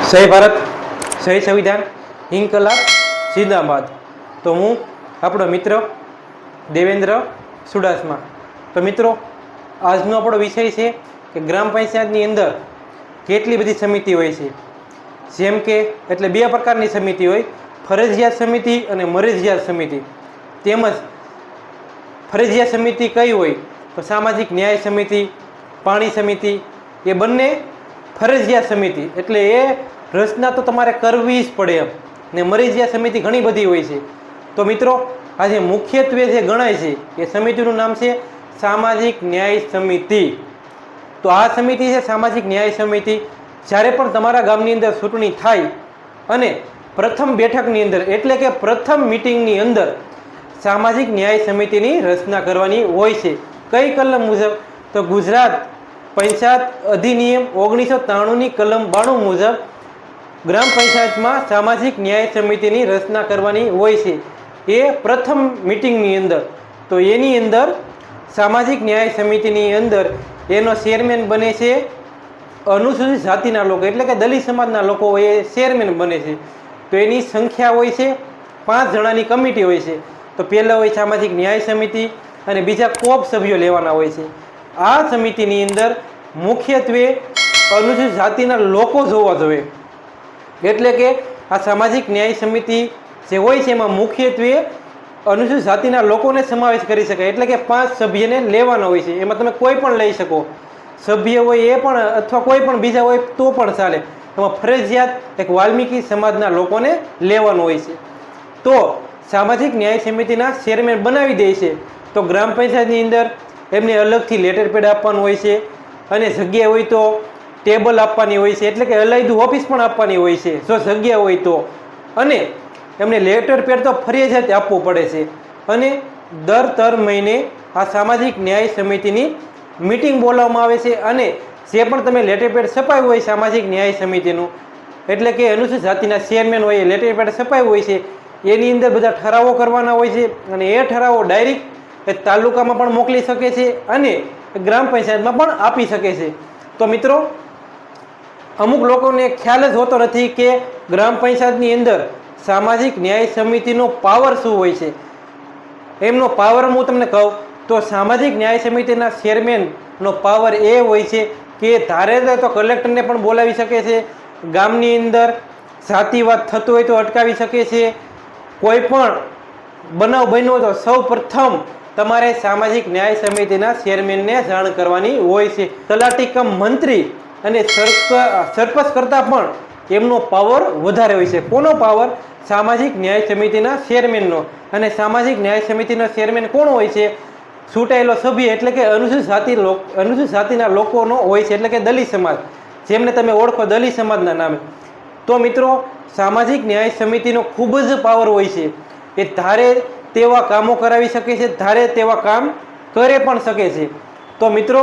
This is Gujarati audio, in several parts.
સહી ભારત, સહી સંવિધાન, ઇન્કલાબ જિંદાબાદ। તો હું આપણો મિત્ર દેવેન્દ્ર સુડાસમા। તો મિત્રો, આજનો આપણો વિષય છે કે ગ્રામ પંચાયતની અંદર કેટલી બધી સમિતિ હોય છે। જેમ કે એટલે બે પ્રકારની સમિતિ હોય, ફરજિયાત સમિતિ અને મરજિયાત સમિતિ। તેમજ ફરજિયાત સમિતિ કઈ હોય તો સામાજિક ન્યાય સમિતિ, પાણી સમિતિ, એ બંને ફરજિયાત સમિતિ એટલે એ રચના તો તમારે કરવી જ પડે એમ। ને મરજિયાત સમિતિ ઘણી બધી હોય છે। તો મિત્રો, આજે મુખ્યત્વે જે ગણાય છે એ સમિતિનું નામ છે સામાજિક ન્યાય સમિતિ। તો આ સમિતિ છે સામાજિક ન્યાય સમિતિ। જ્યારે પણ તમારા ગામની અંદર ચૂંટણી થાય અને પ્રથમ બેઠકની અંદર એટલે કે પ્રથમ મિટિંગની અંદર સામાજિક ન્યાય સમિતિની રચના કરવાની હોય છે। કઈ કલમ મુજબ? તો ગુજરાત પંચાયત અધિનિયમ 1993ની કલમ 92 મુજબ ગ્રામ પંચાયતમાં સામાજિક ન્યાય સમિતિની રચના કરવાની હોય છે એ પ્રથમ મિટિંગની અંદર। તો એની અંદર સામાજિક ન્યાય સમિતિની અંદર એનો ચેરમેન બને છે અનુસૂચિત જાતિના લોકો એટલે કે દલિત સમાજના લોકો એ ચેરમેન બને છે। તો એની સંખ્યા હોય છે 5 જણાની કમિટી હોય છે। તો પહેલા હોય સામાજિક ન્યાય સમિતિ અને બીજા કોપ સભ્યો લેવાના હોય છે। આ સમિતિની અંદર મુખ્યત્વે અનુસૂચિત જાતિના લોકો જોવા જોઈએ। એટલે કે આ સામાજિક ન્યાય સમિતિ જે હોય છે એમાં મુખ્યત્વે અનુસૂચિત જાતિના લોકોને સમાવેશ કરી શકાય। એટલે કે 5 સભ્યને લેવાના હોય છે। એમાં તમે કોઈ પણ લઈ શકો, સભ્ય હોય એ પણ અથવા કોઈ પણ બીજા હોય તો પણ ચાલે। એમાં ફરજિયાત એક વાલ્મીકી સમાજના લોકોને લેવાનું હોય છે। તો સામાજિક ન્યાય સમિતિના ચેરમેન બનાવી દે છે તો ગ્રામ પંચાયતની અંદર એમને અલગથી લેટર પેડ આપવાનું હોય છે અને જગ્યા હોય તો ટેબલ આપવાની હોય છે એટલે કે અલાયદું ઓફિસ પણ આપવાની હોય છે જો જગ્યા હોય તો। અને એમને લેટર પેડ તો ફરજિયાત આપવું પડે છે। અને દર મહિને આ સામાજિક ન્યાય સમિતિની મિટિંગ બોલાવવામાં આવે છે અને જે પણ તમે લેટર પેડ છપાયું હોય સામાજિક ન્યાય સમિતિનું એટલે કે અનુસૂચિત જાતિના ચેરમેન હોય એ લેટર પેડ છપાયું હોય છે એની અંદર બધા ઠરાવો કરવાના હોય છે અને એ ઠરાવો ડાયરેક્ટ તાલુકામાં પણ મોકલી શકે છે અને ગ્રામ પંચાયતમાં પણ આપી શકે છે। તો મિત્રો, અમુક લોકોને ખ્યાલ જ હોતો નથી કે ગ્રામ પંચાયતની અંદર સામાજિક ન્યાય સમિતિનો પાવર શું હોય છે। એમનો પાવર હું તમને કહું તો સામાજિક ન્યાય સમિતિના ચેરમેનનો પાવર એ હોય છે કે ધારે તો કલેક્ટરને પણ બોલાવી શકે છે, ગામની અંદર જાતિવાદ થતો હોય તો અટકાવી શકે છે, કોઈ પણ બનાવ બન્યો તો સૌ પ્રથમ તમારે સામાજિક ન્યાય સમિતિના ચેરમેનને જાણ કરવાની હોય છે। તલાટી કમ મંત્રી અને સરપંચ કરતાં પણ એમનો પાવર વધારે હોય છે। કોનો પાવર? સામાજિક ન્યાય સમિતિના ચેરમેનનો। અને સામાજિક ન્યાય સમિતિનો ચેરમેન કોણ હોય છે? ચૂંટાયેલો સભ્ય એટલે કે અનુસૂચિત જાતિના લોકોનો હોય છે એટલે કે દલિત સમાજ, જેમને તમે ઓળખો દલિત સમાજના નામે। તો મિત્રો, સામાજિક ન્યાય સમિતિનો ખૂબ જ પાવર હોય છે। એ ધારે તેવા કામો કરાવી શકે છે, ધારે તેવા કામ કરે પણ શકે છે। તો મિત્રો,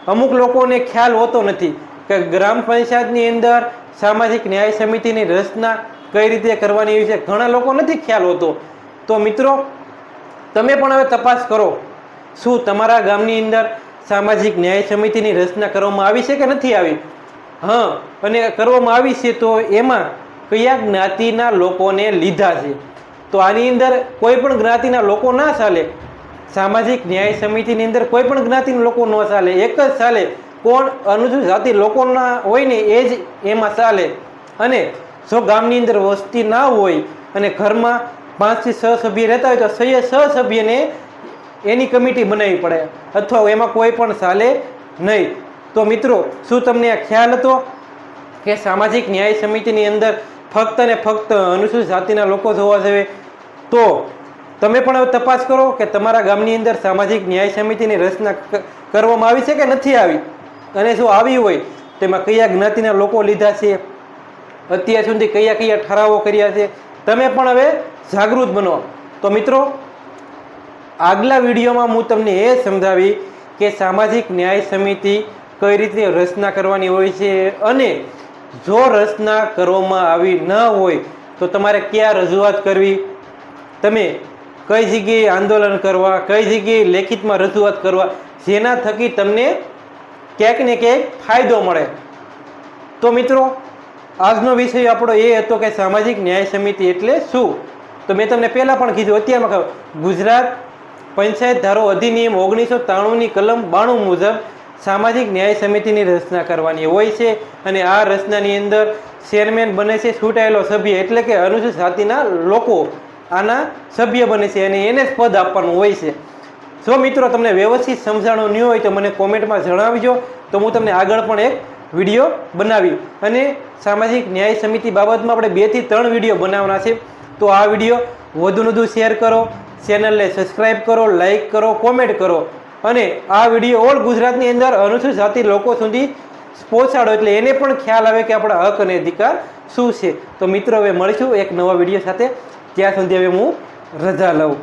અમુક લોકોને ખ્યાલ હોતો નથી કે ગ્રામ પંચાયતની અંદર સામાજિક ન્યાય સમિતિની રચના કઈ રીતે કરવાની હોય છે। ઘણા લોકો નથી ખ્યાલ હોતો। તો મિત્રો, તમે પણ હવે તપાસ કરો, શું તમારા ગામની અંદર સામાજિક ન્યાય સમિતિની રચના કરવામાં આવી છે કે નથી આવી? હા, અને કરવામાં આવી છે તો એમાં કયા જ્ઞાતિના લોકોને લીધા છે? તો આની અંદર કોઈ પણ જ્ઞાતિના લોકો ના ચાલે। સામાજિક ન્યાય સમિતિની અંદર કોઈ પણ જ્ઞાતિના લોકો ન ચાલે, એક જ ચાલે। કોણ? અનુસૂચિત જાતિ લોકોના હોય ને એ જ એમાં ચાલે। અને જો ગામની અંદર વસ્તી ના હોય અને ઘરમાં 5 થી 6 સભ્ય રહેતા હોય તો 6 સભ્યને એની કમિટી બનાવવી પડે અથવા એમાં કોઈ પણ ચાલે નહીં। તો મિત્રો, શું તમને આ ખ્યાલ હતો કે સામાજિક ન્યાય સમિતિની અંદર ફક્ત ને ફક્ત અનુસૂચિત જાતિના લોકો જોવા જોઈએ? તો તમે પણ હવે તપાસ કરો કે તમારા ગામની અંદર સામાજિક ન્યાય સમિતિની રચના કરવામાં આવી છે કે નથી આવી, અને જો આવી હોય તેમાં કયા જ્ઞાતિના લોકો લીધા છે, અત્યાર સુધી કયા ઠરાવો કર્યા છે। તમે પણ હવે જાગૃત બનો। તો મિત્રો, આગલા વિડીયોમાં હું તમને એ સમજાવી કે સામાજિક ન્યાય સમિતિ કઈ રીતે રચના કરવાની હોય છે અને જો રચના કરવામાં આવી ન હોય તો તમારે ક્યાં રજૂઆત કરવી, તમે કઈ જગ્યાએ આંદોલન કરવા, કઈ જગ્યાએ લેખિતમાં રજૂઆત કરવા, જેના થકી તમને ક્યાંક ને ક્યાંક ફાયદો મળે। તો મિત્રો, આજનો વિષય આપણો એ હતો કે સામાજિક ન્યાય સમિતિ એટલે શું. તો મેં તમને પહેલાં પણ કીધું, અત્યારમાં કહું, ગુજરાત પંચાયત ધારો અધિનિયમ 1993ની કલમ 92 મુજબ સામાજિક ન્યાય સમિતિની રચના કરવાની હોય છે. અને આ રચનાની અંદર ચેરમેન બને છે ચૂંટાયેલો સભ્ય, એટલે કે અનુસૂચિત જાતિના લોકો આના સભ્ય બને છે અને એને જ પદ આપવાનું હોય છે. જો મિત્રો તમને વ્યવસ્થિત સમજાણું નહીં હોય તો મને કોમેન્ટમાં જણાવજો, તો હું તમને આગળ પણ એક વિડીયો બનાવી. અને સામાજિક ન્યાય સમિતિ બાબતમાં આપણે 2 થી 3 વિડીયો બનાવવાના છે. તો આ વિડીયો વધુ શેર કરો, ચેનલને સબસ્ક્રાઈબ કરો, લાઈક કરો, કોમેન્ટ કરો અને આ વિડીયો ઓલ ગુજરાતની અંદર અનુસૂચિત જાતિ લોકો સુધી પહોંચાડો, એટલે એને પણ ખ્યાલ આવે કે આપણા હક અને અધિકાર શું છે. તો મિત્રો હવે મળીશું એક નવા વિડીયો સાથે. ત્યાં સુધી હવે હું રજા લઉં.